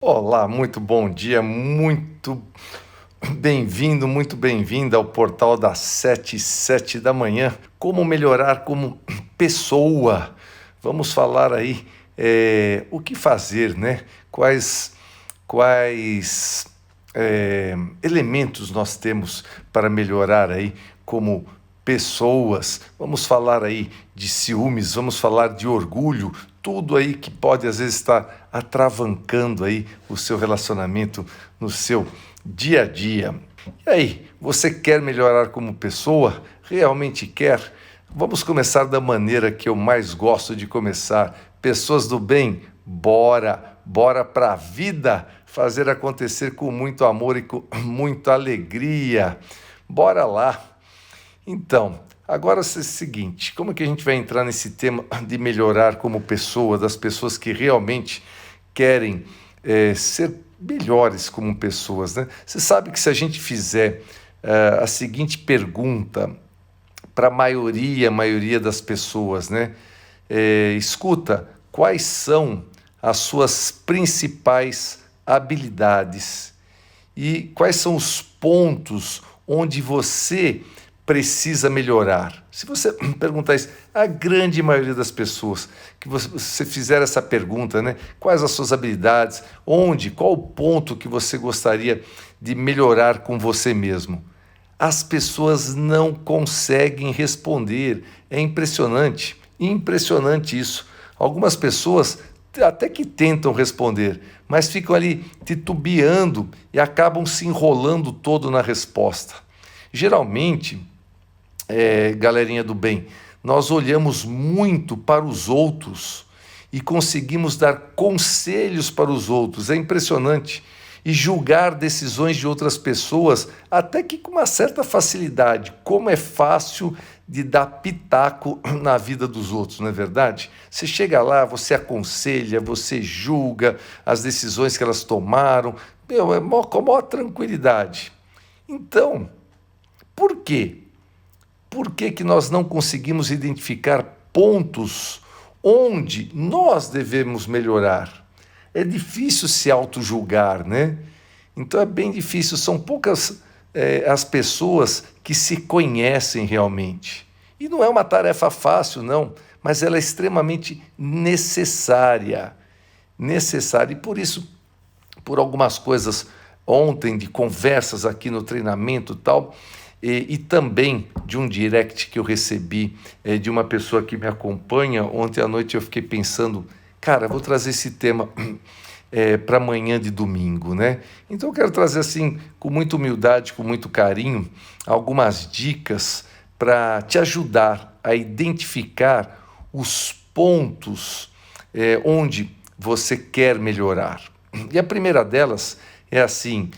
Olá, muito bom dia, muito bem-vinda ao portal das 7 da manhã. Como melhorar como pessoa? Vamos falar aí o que fazer, né? Quais elementos nós temos para melhorar aí como pessoas. Vamos falar aí de ciúmes, vamos falar de orgulho, tudo aí que pode às vezes estar atravancando aí o seu relacionamento no seu dia a dia. E aí, você quer melhorar como pessoa? Realmente quer? Vamos começar da maneira que eu mais gosto de começar. Pessoas do bem, bora para a vida fazer acontecer com muito amor e com muita alegria. Bora lá. Então, agora é o seguinte, como que a gente vai entrar nesse tema de melhorar como pessoa, das pessoas que realmente querem ser melhores como pessoas, né? Você sabe que se a gente fizer a seguinte pergunta para a maioria das pessoas, né? Escuta, quais são as suas principais habilidades e quais são os pontos onde você precisa melhorar? Se você perguntar isso, a grande maioria das pessoas que você fizer essa pergunta, né? Quais as suas habilidades? Qual o ponto que você gostaria de melhorar com você mesmo? As pessoas não conseguem responder. É impressionante isso. Algumas pessoas até que tentam responder, mas ficam ali titubeando e acabam se enrolando todo na resposta. Geralmente, galerinha do bem, nós olhamos muito para os outros e conseguimos dar conselhos para os outros. É impressionante. E julgar decisões de outras pessoas, até que com uma certa facilidade. Como é fácil de dar pitaco na vida dos outros, não é verdade? Você chega lá, você aconselha, você julga as decisões que elas tomaram, com a maior tranquilidade. Então, por quê? Por que que nós não conseguimos identificar pontos onde nós devemos melhorar? É difícil se auto-julgar, né? Então é bem difícil, são poucas as pessoas que se conhecem realmente. E não é uma tarefa fácil, não, mas ela é extremamente necessária. Necessária. E por isso, por algumas coisas ontem de conversas aqui no treinamento e tal, e também de um direct que eu recebi de uma pessoa que me acompanha. Ontem à noite eu fiquei pensando, cara, vou trazer esse tema para amanhã de domingo, né? Então eu quero trazer assim, com muita humildade, com muito carinho, algumas dicas para te ajudar a identificar os pontos onde você quer melhorar. E a primeira delas é assim,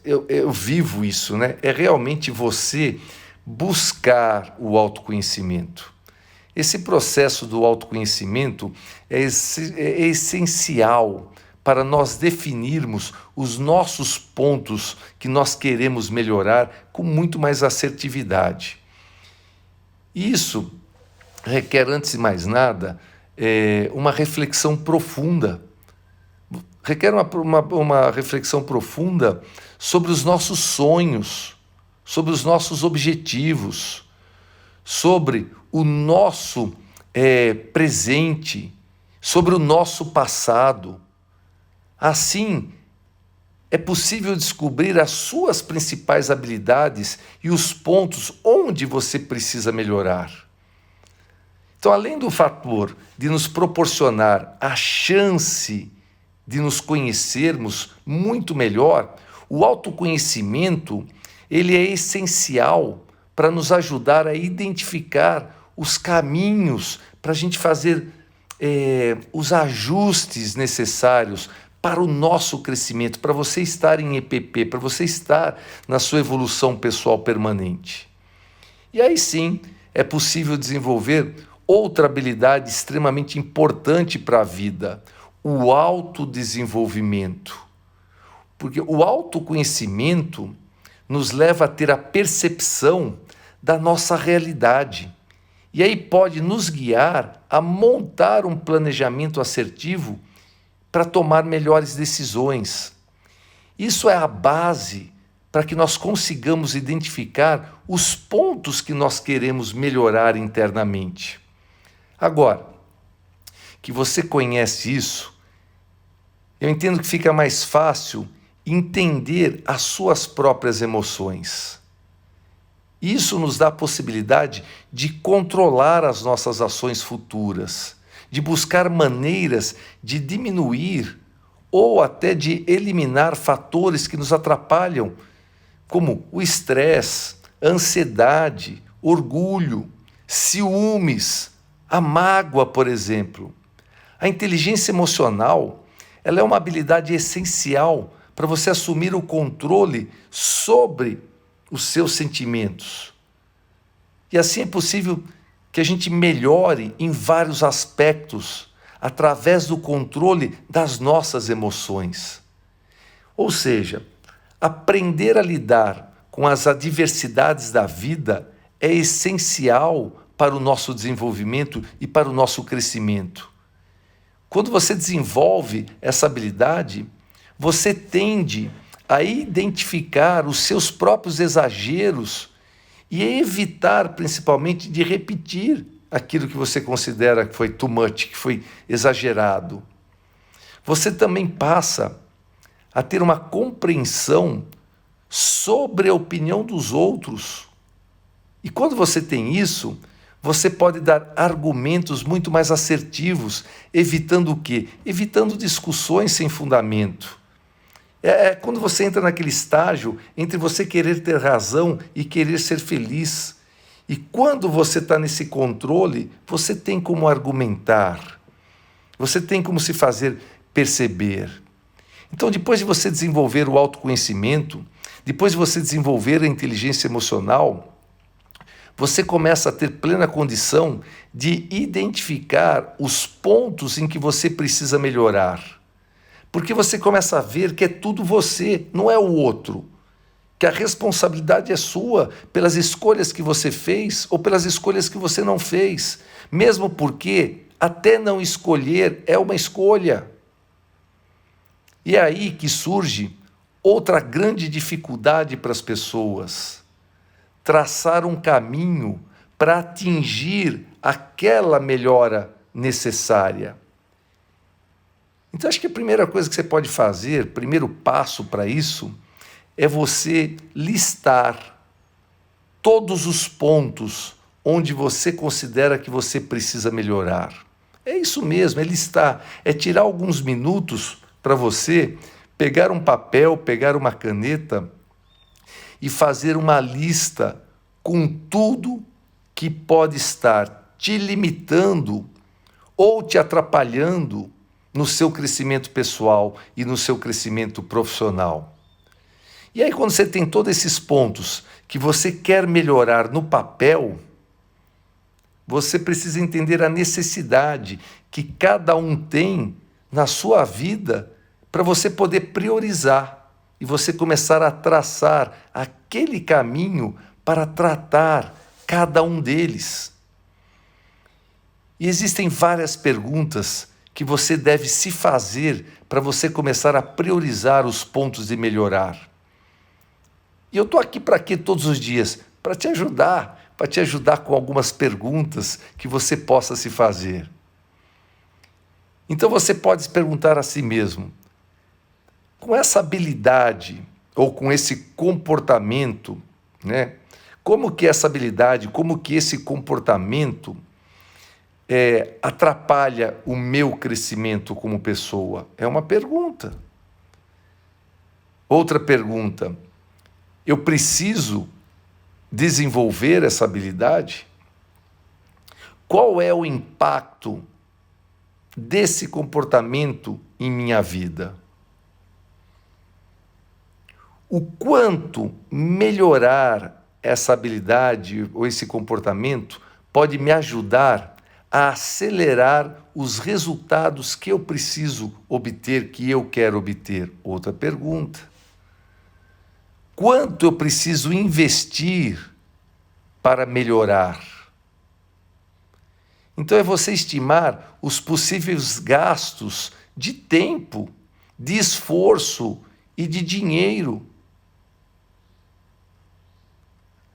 eu vivo isso, né? É realmente você buscar o autoconhecimento. Esse processo do autoconhecimento é essencial para nós definirmos os nossos pontos que nós queremos melhorar com muito mais assertividade. Isso requer, antes de mais nada, uma reflexão profunda. Requer uma reflexão profunda sobre os nossos sonhos, sobre os nossos objetivos, sobre o nosso presente, sobre o nosso passado. Assim, é possível descobrir as suas principais habilidades e os pontos onde você precisa melhorar. Então, além do fator de nos proporcionar a chance de nos conhecermos muito melhor, o autoconhecimento ele é essencial para nos ajudar a identificar os caminhos para a gente fazer os ajustes necessários para o nosso crescimento, para você estar em EPP, para você estar na sua evolução pessoal permanente. E aí sim, é possível desenvolver outra habilidade extremamente importante para a vida, o autodesenvolvimento. Porque o autoconhecimento nos leva a ter a percepção da nossa realidade. E aí pode nos guiar a montar um planejamento assertivo para tomar melhores decisões. Isso é a base para que nós consigamos identificar os pontos que nós queremos melhorar internamente. Agora, que você conhece isso, eu entendo que fica mais fácil entender as suas próprias emoções. Isso nos dá a possibilidade de controlar as nossas ações futuras, de buscar maneiras de diminuir ou até de eliminar fatores que nos atrapalham, como o estresse, a ansiedade, orgulho, ciúmes, a mágoa, por exemplo. A inteligência emocional, ela é uma habilidade essencial para você assumir o controle sobre os seus sentimentos. E assim é possível que a gente melhore em vários aspectos através do controle das nossas emoções. Ou seja, aprender a lidar com as adversidades da vida é essencial para o nosso desenvolvimento e para o nosso crescimento. Quando você desenvolve essa habilidade, você tende a identificar os seus próprios exageros e evitar, principalmente, de repetir aquilo que você considera que foi too much, que foi exagerado. Você também passa a ter uma compreensão sobre a opinião dos outros. E quando você tem isso, você pode dar argumentos muito mais assertivos, evitando o quê? Evitando discussões sem fundamento. É quando você entra naquele estágio entre você querer ter razão e querer ser feliz. E quando você está nesse controle, você tem como argumentar, você tem como se fazer perceber. Então, depois de você desenvolver o autoconhecimento, depois de você desenvolver a inteligência emocional, você começa a ter plena condição de identificar os pontos em que você precisa melhorar. Porque você começa a ver que é tudo você, não é o outro. Que a responsabilidade é sua pelas escolhas que você fez ou pelas escolhas que você não fez. Mesmo porque até não escolher é uma escolha. E é aí que surge outra grande dificuldade para as pessoas. Traçar um caminho para atingir aquela melhora necessária. Então, acho que a primeira coisa que você pode fazer, primeiro passo para isso, é você listar todos os pontos onde você considera que você precisa melhorar. É isso mesmo, é listar, é tirar alguns minutos para você pegar um papel, pegar uma caneta e fazer uma lista com tudo que pode estar te limitando ou te atrapalhando no seu crescimento pessoal e no seu crescimento profissional. E aí, quando você tem todos esses pontos que você quer melhorar no papel, você precisa entender a necessidade que cada um tem na sua vida para você poder priorizar e você começar a traçar aquele caminho para tratar cada um deles. E existem várias perguntas que você deve se fazer para você começar a priorizar os pontos de melhorar. E eu estou aqui para quê todos os dias? Para te ajudar com algumas perguntas que você possa se fazer. Então você pode se perguntar a si mesmo, com essa habilidade ou com esse comportamento, né? Como que essa habilidade, como que esse comportamento atrapalha o meu crescimento como pessoa? É uma pergunta. Outra pergunta, eu preciso desenvolver essa habilidade? Qual é o impacto desse comportamento em minha vida? O quanto melhorar essa habilidade ou esse comportamento pode me ajudar a acelerar os resultados que eu preciso obter, que eu quero obter? Outra pergunta. Quanto eu preciso investir para melhorar? Então é você estimar os possíveis gastos de tempo, de esforço e de dinheiro.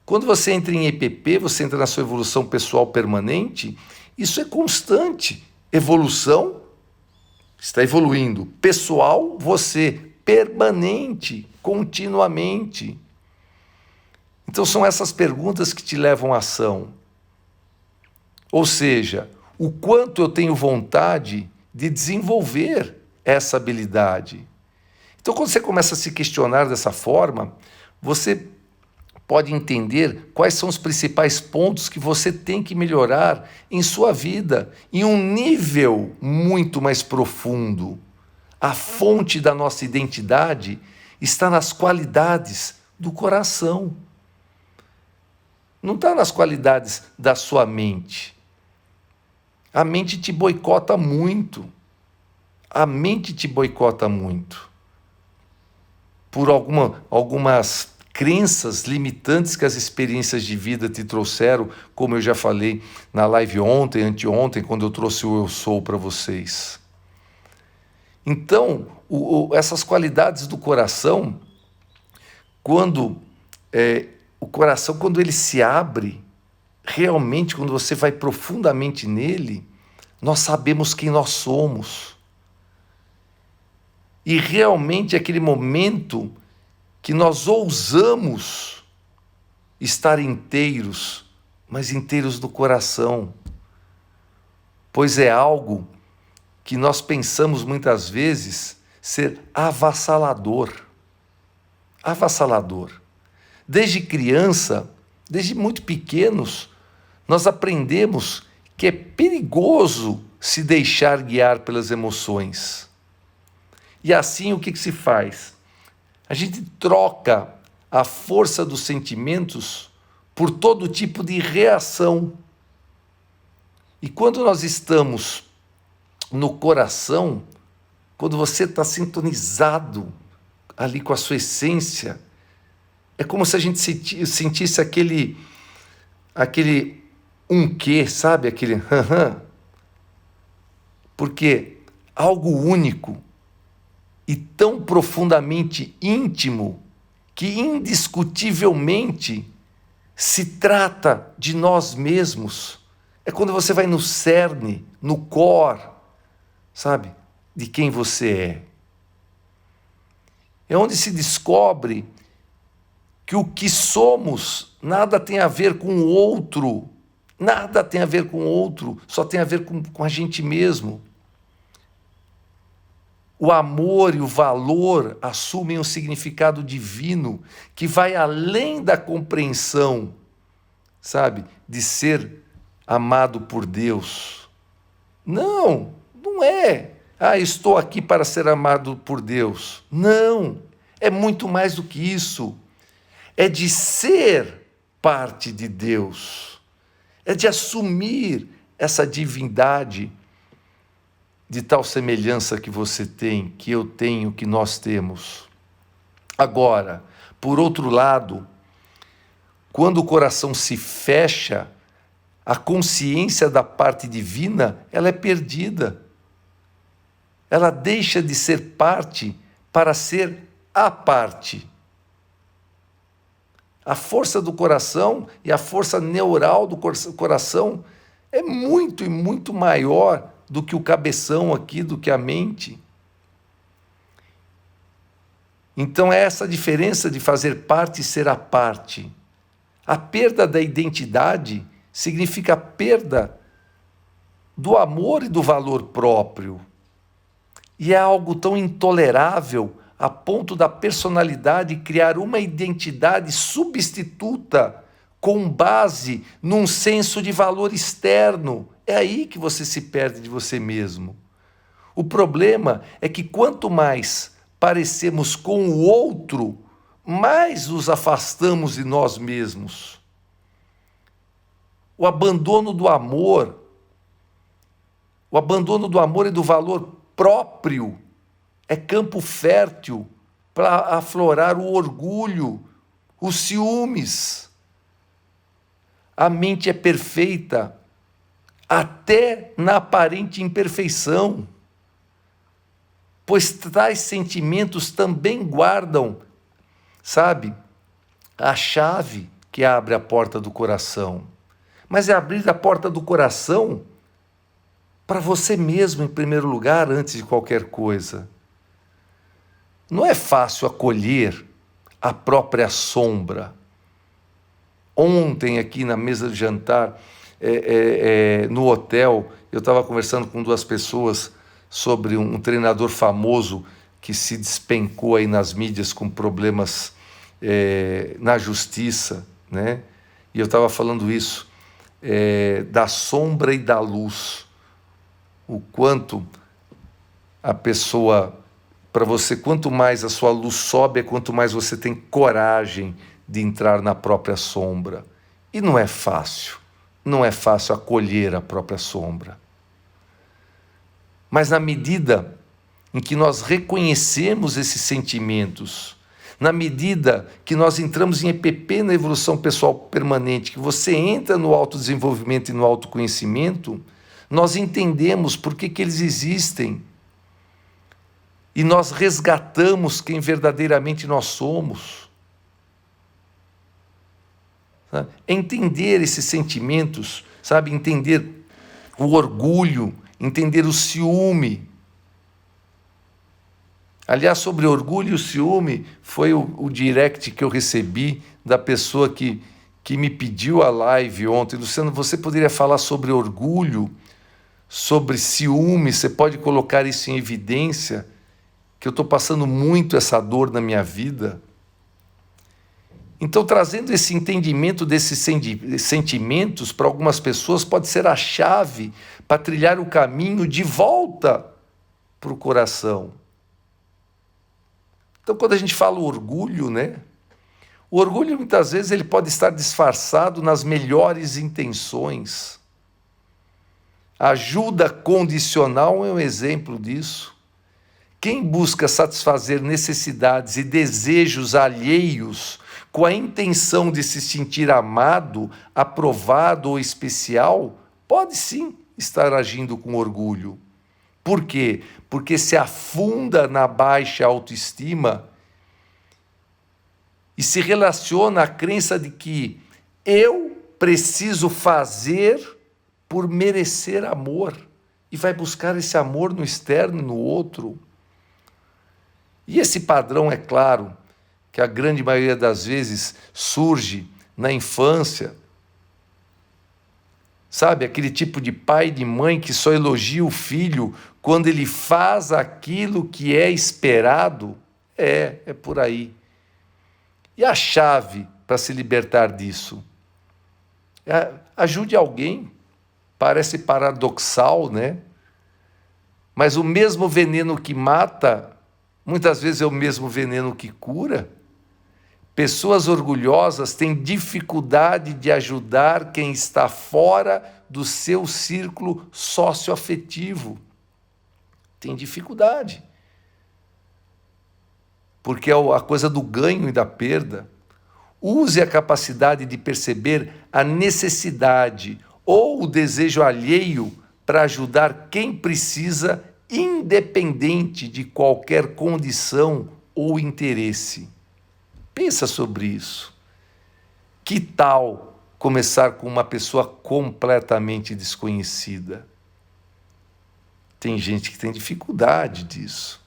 Quando você entra em EPP, você entra na sua evolução pessoal permanente, isso é constante. Evolução, está evoluindo. Pessoal, você, permanente, continuamente. Então são essas perguntas que te levam à ação. Ou seja, o quanto eu tenho vontade de desenvolver essa habilidade. Então, quando você começa a se questionar dessa forma, você pode entender quais são os principais pontos que você tem que melhorar em sua vida, em um nível muito mais profundo. A fonte da nossa identidade está nas qualidades do coração. Não está nas qualidades da sua mente. A mente te boicota muito. A mente te boicota muito. Por algumas crenças limitantes que as experiências de vida te trouxeram, como eu já falei na live ontem, anteontem, quando eu trouxe o Eu Sou para vocês. Então, essas qualidades do coração, quando o coração, quando ele se abre, realmente, quando você vai profundamente nele, nós sabemos quem nós somos. E realmente é aquele momento que nós ousamos estar inteiros, mas inteiros do coração. Pois é algo que nós pensamos muitas vezes ser avassalador. Avassalador. Desde criança, desde muito pequenos, nós aprendemos que é perigoso se deixar guiar pelas emoções. E assim o que se faz? A gente troca a força dos sentimentos por todo tipo de reação. E quando nós estamos no coração, quando você está sintonizado ali com a sua essência, é como se a gente sentisse aquele um quê, sabe? Aquele porque algo único e tão profundamente íntimo que indiscutivelmente se trata de nós mesmos. É quando você vai no cerne, no core, sabe? De quem você é. É onde se descobre que o que somos nada tem a ver com o outro. Nada tem a ver com o outro, só tem a ver com a gente mesmo. O amor e o valor assumem um significado divino que vai além da compreensão, sabe, de ser amado por Deus. Não, não é. Estou aqui para ser amado por Deus. Não, é muito mais do que isso. É de ser parte de Deus. É de assumir essa divindade de tal semelhança que você tem, que eu tenho, que nós temos. Agora, por outro lado, quando o coração se fecha, a consciência da parte divina, ela é perdida. Ela deixa de ser parte para ser a parte. A força do coração e a força neural do coração é muito e muito maior do que o cabeção aqui, do que a mente. Então é essa diferença de fazer parte e ser a parte. A perda da identidade significa a perda do amor e do valor próprio. E é algo tão intolerável a ponto da personalidade criar uma identidade substituta com base num senso de valor externo. É aí que você se perde de você mesmo. O problema é que quanto mais parecemos com o outro, mais nos afastamos de nós mesmos. O abandono do amor e do valor próprio é campo fértil para aflorar o orgulho, os ciúmes. A mente é perfeita até na aparente imperfeição. pois tais sentimentos também guardam, sabe, a chave que abre a porta do coração. Mas é abrir a porta do coração para você mesmo, em primeiro lugar, antes de qualquer coisa. Não é fácil acolher a própria sombra. Ontem, aqui na mesa de jantar, no hotel, eu estava conversando com duas pessoas sobre um treinador famoso que se despencou aí nas mídias com problemas na justiça, né? E eu estava falando isso, da sombra e da luz. O quanto a pessoa, para você, quanto mais a sua luz sobe, quanto mais você tem coragem de entrar na própria sombra. E não é fácil acolher a própria sombra. Mas na medida em que nós reconhecemos esses sentimentos, na medida que nós entramos em EPP, na evolução pessoal permanente, que você entra no autodesenvolvimento e no autoconhecimento, nós entendemos por que eles existem. E nós resgatamos quem verdadeiramente nós somos. Sabe? Entender esses sentimentos, sabe? Entender o orgulho, entender o ciúme. Aliás, sobre orgulho e o ciúme, foi o direct que eu recebi da pessoa que me pediu a live ontem. Luciano, você poderia falar sobre orgulho, sobre ciúme, você pode colocar isso em evidência, que eu estou passando muito essa dor na minha vida. Então, trazendo esse entendimento desses sentimentos para algumas pessoas pode ser a chave para trilhar o caminho de volta para o coração. Então, quando a gente fala orgulho, né? O orgulho, muitas vezes, ele pode estar disfarçado nas melhores intenções. A ajuda condicional é um exemplo disso. Quem busca satisfazer necessidades e desejos alheios com a intenção de se sentir amado, aprovado ou especial, pode sim estar agindo com orgulho. Por quê? Porque se afunda na baixa autoestima e se relaciona à crença de que eu preciso fazer por merecer amor, e vai buscar esse amor no externo e no outro. E esse padrão, é claro, que a grande maioria das vezes surge na infância. Sabe, aquele tipo de pai e de mãe que só elogia o filho quando ele faz aquilo que é esperado. É por aí. E a chave para se libertar disso? Ajude alguém. Parece paradoxal, né? Mas o mesmo veneno que mata, muitas vezes é o mesmo veneno que cura. Pessoas orgulhosas têm dificuldade de ajudar quem está fora do seu círculo socioafetivo. Tem dificuldade. Porque é a coisa do ganho e da perda. Use a capacidade de perceber a necessidade ou o desejo alheio para ajudar quem precisa, independente de qualquer condição ou interesse. Pensa sobre isso. Que tal começar com uma pessoa completamente desconhecida? Tem gente que tem dificuldade disso.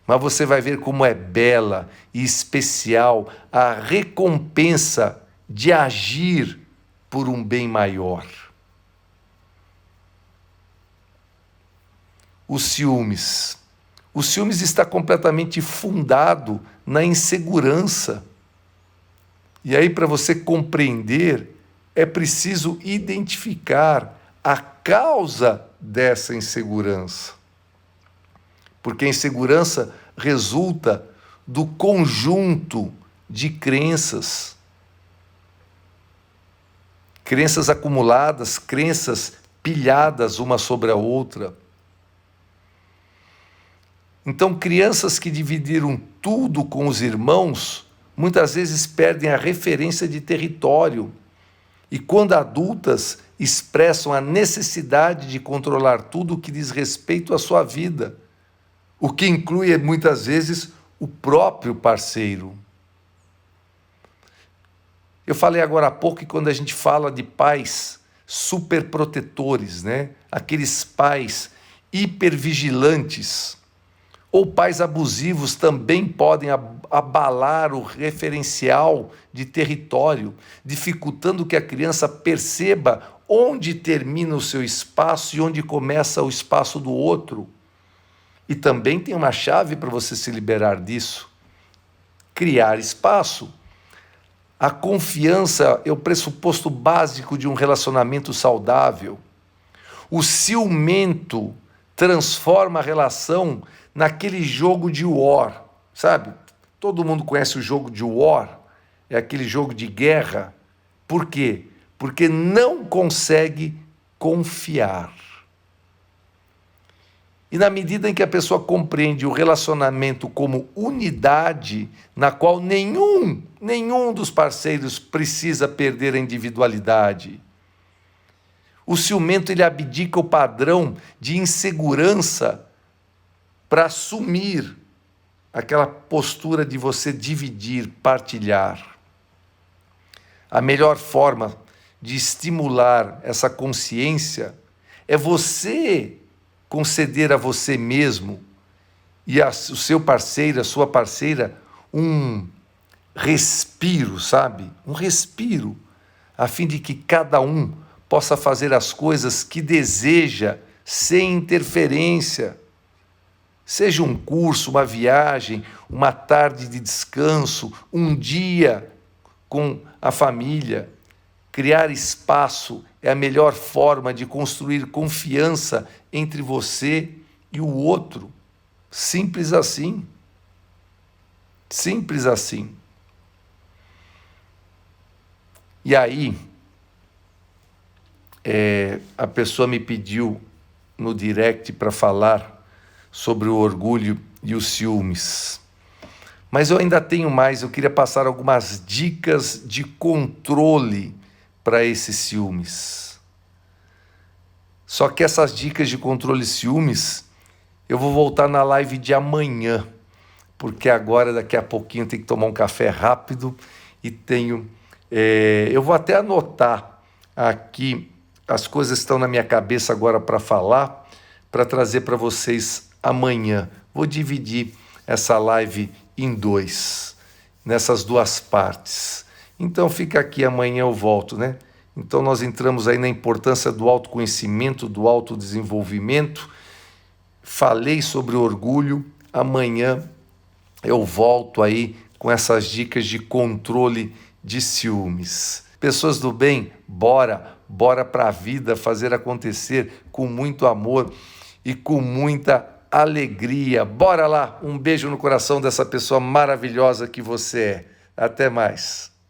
Mas você vai ver como é bela e especial a recompensa de agir por um bem maior. Os ciúmes. O ciúmes está completamente fundado na insegurança. E aí, para você compreender, é preciso identificar a causa dessa insegurança. Porque a insegurança resulta do conjunto de crenças. Crenças acumuladas, crenças pilhadas uma sobre a outra. Então, crianças que dividiram tudo com os irmãos, muitas vezes perdem a referência de território. E quando adultas, expressam a necessidade de controlar tudo o que diz respeito à sua vida. o que inclui muitas vezes o próprio parceiro. Eu falei agora há pouco que quando a gente fala de pais superprotetores, né? Aqueles pais hipervigilantes ou pais abusivos também podem abalar o referencial de território, dificultando que a criança perceba onde termina o seu espaço e onde começa o espaço do outro. E também tem uma chave para você se liberar disso: criar espaço. A confiança é o pressuposto básico de um relacionamento saudável. O ciumento transforma a relação naquele jogo de war, sabe? Todo mundo conhece o jogo de war, é aquele jogo de guerra. Por quê? Porque não consegue confiar. E na medida em que a pessoa compreende o relacionamento como unidade, na qual nenhum dos parceiros precisa perder a individualidade, o ciumento ele abdica o padrão de insegurança para assumir aquela postura de você dividir, partilhar. A melhor forma de estimular essa consciência é você conceder a você mesmo e o seu parceiro, a sua parceira, um respiro, sabe? Um respiro, a fim de que cada um possa fazer as coisas que deseja sem interferência. Seja um curso, uma viagem, uma tarde de descanso, um dia com a família. Criar espaço é a melhor forma de construir confiança entre você e o outro. Simples assim. Simples assim. E aí, a pessoa me pediu no direct para falar sobre o orgulho e os ciúmes. Mas eu ainda tenho mais, eu queria passar algumas dicas de controle para esses ciúmes. Só que essas dicas de controle e ciúmes, eu vou voltar na live de amanhã, porque agora, daqui a pouquinho, eu tenho que tomar um café rápido e eu vou até anotar aqui, as coisas estão na minha cabeça agora para falar, para trazer para vocês amanhã. Vou dividir essa live em nessas duas partes. Então fica aqui, amanhã eu volto, né? Então nós entramos aí na importância do autoconhecimento, do autodesenvolvimento. Falei sobre o orgulho, amanhã eu volto aí com essas dicas de controle de ciúmes. Pessoas do bem, bora para a vida fazer acontecer com muito amor e com muita alegria. Bora lá, um beijo no coração dessa pessoa maravilhosa que você é. Até mais.